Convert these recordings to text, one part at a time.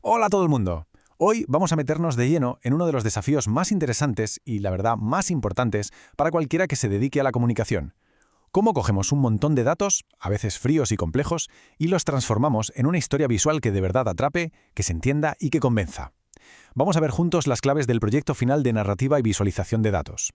Hola a todo el mundo. Hoy vamos a meternos de lleno en uno de los desafíos más interesantes y, la verdad, más importantes para cualquiera que se dedique a la comunicación. ¿Cómo cogemos un montón de datos, a veces fríos y complejos, y los transformamos en una historia visual que de verdad atrape, que se entienda y que convenza? Vamos a ver juntos las claves del proyecto final de narrativa y visualización de datos.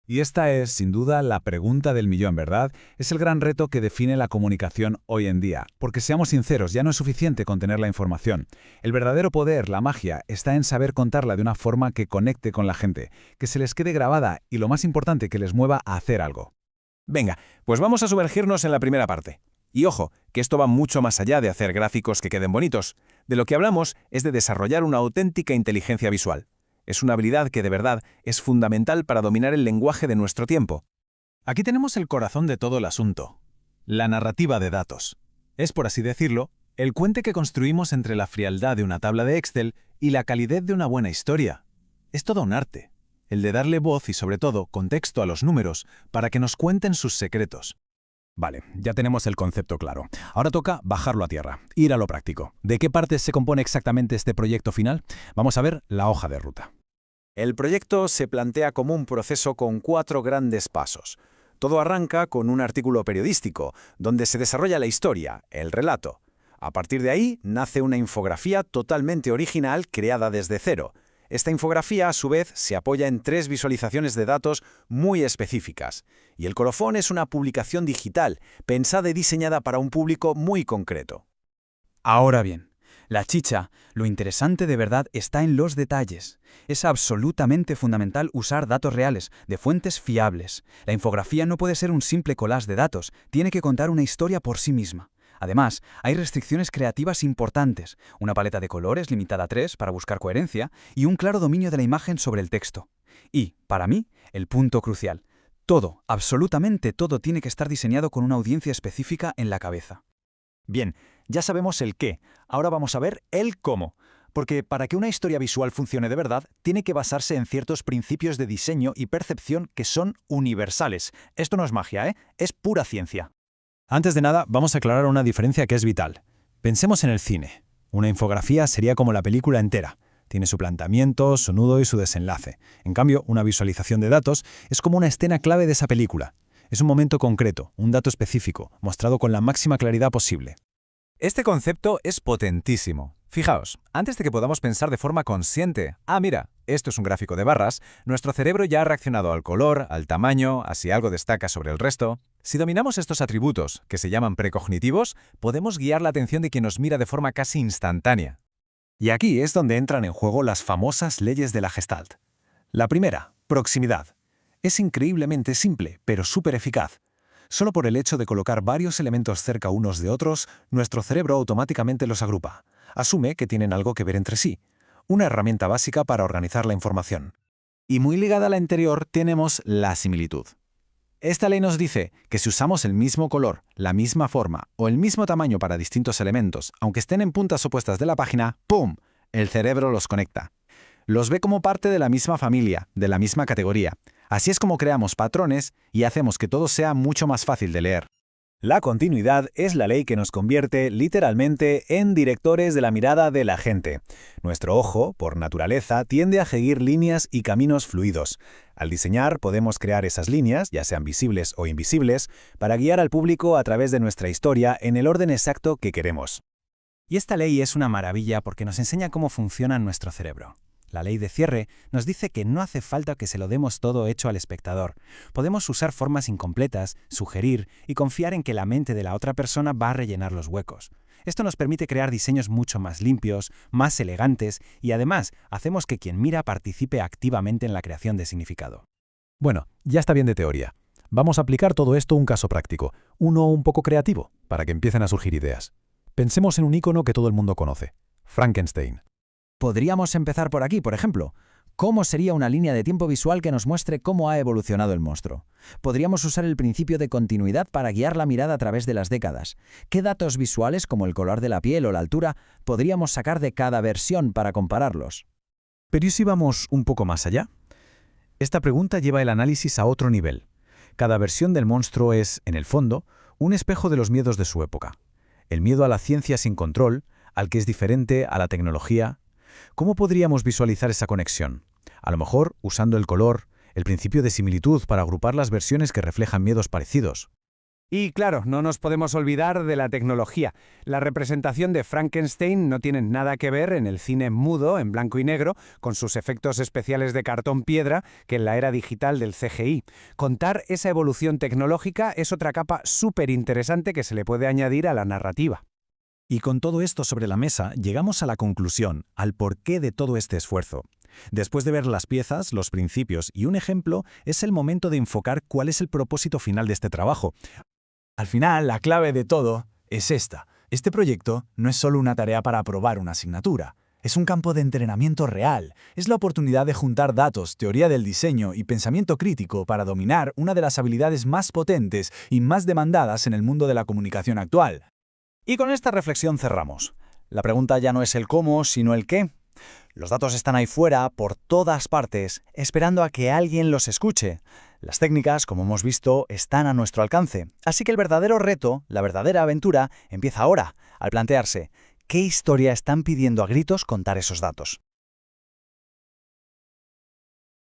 Y esta es, sin duda, la pregunta del millón, ¿verdad? Es el gran reto que define la comunicación hoy en día. Porque seamos sinceros, ya no es suficiente con tener la información. El verdadero poder, la magia, está en saber contarla de una forma que conecte con la gente, que se les quede grabada y, lo más importante, que les mueva a hacer algo. Venga, pues vamos a sumergirnos en la primera parte. Y ojo, que esto va mucho más allá de hacer gráficos que queden bonitos. De lo que hablamos es de desarrollar una auténtica inteligencia visual. Es una habilidad que de verdad es fundamental para dominar el lenguaje de nuestro tiempo. Aquí tenemos el corazón de todo el asunto, la narrativa de datos. Es, por así decirlo, el puente que construimos entre la frialdad de una tabla de Excel y la calidez de una buena historia. Es todo un arte, el de darle voz y, sobre todo, contexto a los números para que nos cuenten sus secretos. Vale, ya tenemos el concepto claro. Ahora toca bajarlo a tierra, ir a lo práctico. ¿De qué partes se compone exactamente este proyecto final? Vamos a ver la hoja de ruta. El proyecto se plantea como un proceso con 4 grandes pasos. Todo arranca con un artículo periodístico, donde se desarrolla la historia, el relato. A partir de ahí, nace una infografía totalmente original creada desde cero. Esta infografía, a su vez, se apoya en 3 visualizaciones de datos muy específicas. Y el colofón es una publicación digital, pensada y diseñada para un público muy concreto. Ahora bien, la chicha, lo interesante de verdad está en los detalles. Es absolutamente fundamental usar datos reales, de fuentes fiables. La infografía no puede ser un simple collage de datos, tiene que contar una historia por sí misma. Además, hay restricciones creativas importantes, una paleta de colores limitada a 3 para buscar coherencia y un claro dominio de la imagen sobre el texto. Y, para mí, el punto crucial. Todo, absolutamente todo tiene que estar diseñado con una audiencia específica en la cabeza. Bien, ya sabemos el qué, ahora vamos a ver el cómo. Porque para que una historia visual funcione de verdad, tiene que basarse en ciertos principios de diseño y percepción que son universales. Esto no es magia, es pura ciencia. Antes de nada, vamos a aclarar una diferencia que es vital. Pensemos en el cine. Una infografía sería como la película entera. Tiene su planteamiento, su nudo y su desenlace. En cambio, una visualización de datos es como una escena clave de esa película. Es un momento concreto, un dato específico, mostrado con la máxima claridad posible. Este concepto es potentísimo. Fijaos, antes de que podamos pensar de forma consciente, mira, esto es un gráfico de barras, nuestro cerebro ya ha reaccionado al color, al tamaño, a si algo destaca sobre el resto. Si dominamos estos atributos, que se llaman precognitivos, podemos guiar la atención de quien nos mira de forma casi instantánea. Y aquí es donde entran en juego las famosas leyes de la Gestalt. La primera, proximidad. Es increíblemente simple, pero súper eficaz. Solo por el hecho de colocar varios elementos cerca unos de otros, nuestro cerebro automáticamente los agrupa. Asume que tienen algo que ver entre sí. Una herramienta básica para organizar la información. Y muy ligada a la anterior tenemos la similitud. Esta ley nos dice que si usamos el mismo color, la misma forma o el mismo tamaño para distintos elementos, aunque estén en puntas opuestas de la página, ¡pum!, el cerebro los conecta. Los ve como parte de la misma familia, de la misma categoría. Así es como creamos patrones y hacemos que todo sea mucho más fácil de leer. La continuidad es la ley que nos convierte, literalmente, en directores de la mirada de la gente. Nuestro ojo, por naturaleza, tiende a seguir líneas y caminos fluidos. Al diseñar, podemos crear esas líneas, ya sean visibles o invisibles, para guiar al público a través de nuestra historia en el orden exacto que queremos. Y esta ley es una maravilla porque nos enseña cómo funciona nuestro cerebro. La ley de cierre nos dice que no hace falta que se lo demos todo hecho al espectador. Podemos usar formas incompletas, sugerir y confiar en que la mente de la otra persona va a rellenar los huecos. Esto nos permite crear diseños mucho más limpios, más elegantes y además hacemos que quien mira participe activamente en la creación de significado. Bueno, ya está bien de teoría. Vamos a aplicar todo esto a un caso práctico, uno un poco creativo, para que empiecen a surgir ideas. Pensemos en un icono que todo el mundo conoce, Frankenstein. Podríamos empezar por aquí, por ejemplo. ¿Cómo sería una línea de tiempo visual que nos muestre cómo ha evolucionado el monstruo? Podríamos usar el principio de continuidad para guiar la mirada a través de las décadas. ¿Qué datos visuales, como el color de la piel o la altura, podríamos sacar de cada versión para compararlos? Pero ¿y si vamos un poco más allá? Esta pregunta lleva el análisis a otro nivel. Cada versión del monstruo es, en el fondo, un espejo de los miedos de su época. El miedo a la ciencia sin control, al que es diferente a la tecnología. ¿Cómo podríamos visualizar esa conexión? A lo mejor usando el color, el principio de similitud para agrupar las versiones que reflejan miedos parecidos. Y claro, no nos podemos olvidar de la tecnología. La representación de Frankenstein no tiene nada que ver en el cine mudo, en blanco y negro, con sus efectos especiales de cartón piedra, que en la era digital del CGI. Contar esa evolución tecnológica es otra capa súper interesante que se le puede añadir a la narrativa. Y con todo esto sobre la mesa, llegamos a la conclusión, al porqué de todo este esfuerzo. Después de ver las piezas, los principios y un ejemplo, es el momento de enfocar cuál es el propósito final de este trabajo. Al final, la clave de todo es esta. Este proyecto no es solo una tarea para aprobar una asignatura. Es un campo de entrenamiento real. Es la oportunidad de juntar datos, teoría del diseño y pensamiento crítico para dominar una de las habilidades más potentes y más demandadas en el mundo de la comunicación actual. Y con esta reflexión cerramos. La pregunta ya no es el cómo, sino el qué. Los datos están ahí fuera, por todas partes, esperando a que alguien los escuche. Las técnicas, como hemos visto, están a nuestro alcance. Así que el verdadero reto, la verdadera aventura, empieza ahora, al plantearse ¿qué historia están pidiendo a gritos contar esos datos?